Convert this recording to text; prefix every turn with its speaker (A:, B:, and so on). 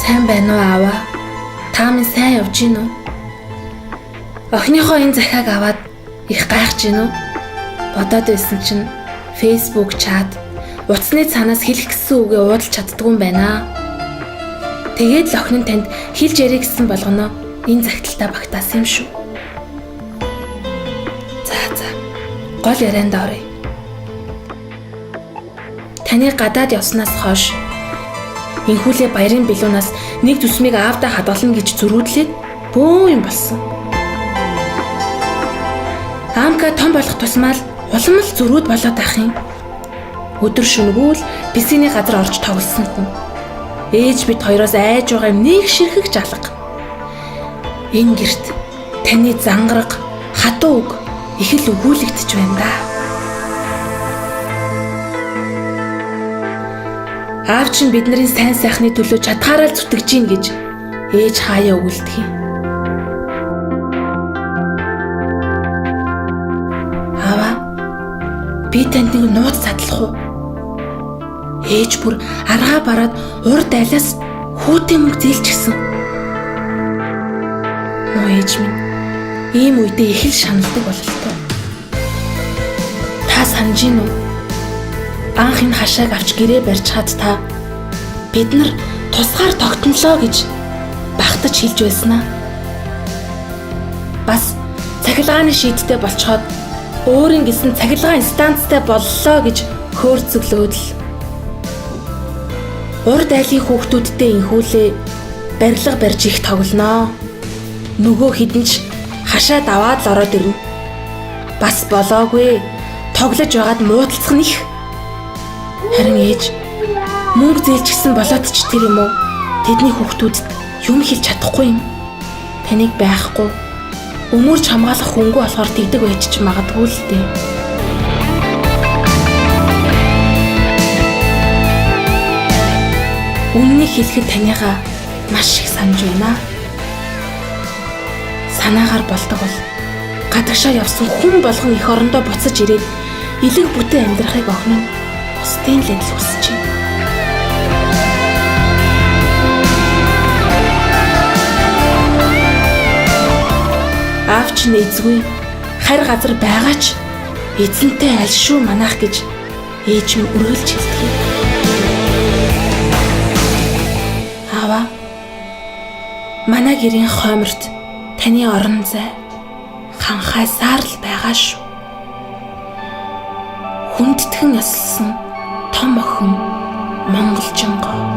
A: Сайн байна уу аваа? Та минь сайн явж гин үү? Охиныхоо энэ захиаг аваад их гайхаж гин үү? Бодоод байсан чинь Facebook чат утасны цаанаас хэлэх гэсэн үгээ уудалж чаддгүй юм байна. Тэгээд л охин нь танд хэлж ярих гэсэн болгоно энэ загталтаа багтаасан юм шүү. За. Гол ярианд оръё. Таны гадаад явснаас хойш энхүүлээ баярын билуунаас нэг зүсмийг аавдаа хадгална гэж зөрүүдлээд бөө юм болсон. Аамка том болох тусмаа л улам л зөрүүд болоод ах юм. Өдөр шөнөгөө л бисэний газар орж тоглосон хүн. Ээж бид хоёроос айж байгаа юм нэг ширхэг жалга. Энэ гэрт таны зангараг, хатуу үг их л өгүүлэгдэж байна да. Аав чинь бидний сайн сайхны төлөө чадхаараа л зүтгэж гин гэж ээж хаяа өгүүлдэг юм. Аваа, би танд нэг нууц садлах уу? Ээж бүр аргаа бараад урд айлаас хүүтэй мөнгө зээлчихсэн. Нөө ээж минь ийм үедээ их л шаналдаг бололтой. Та санаж гин үү? Анх энэ хашааг авч гэрээ барьж хад та бид нар тусгаар тогтнолоо гэж багтаж хэлж байснаа. Бас цахилгааны шийдтэй болцоход өөрийн гэсэн цахилгаан станцтай боллоо гэж хөөрцөглөөд л урд айлын хүүхдүүдтэй инхүүлээ барилга барьж их тоглоноо. Нөгөө хідэн ч хашаад аваад л ороод ирнэ. Бас болоогүй. Тоглож байгаад муудалцах нь их. Харин ээж мөнгө зээлчихсэн болоод ч тэр юм уу? Тэдний хүүхдүүдэд юм хэлж чадахгүй юм. Таныг байхгүй. Өмөрч хамгаалах хөнгөө болохоор тэгдэг байж ч магадгүй л дээ. Үннийг хэлэхэд таныгаа маш их санаж байна. Санаагаар болдог бол гадагшаа явсан хүн болгон эх орондоо буцаж ирээд элэг бүтэн амьдрахыг охин нь бусдын л адил хүсэж байна. Аав чинь эзгүй харь газар байгаа ч эзэнтэй аль шүү манайх гэж ээж минь өргөлж хэлдэг. Аваа, манай гэрийн хойморт таны орон зай ханхайсаар л байгаа шүү. Хүндэтгэн ёслсон том охин монголчингоо.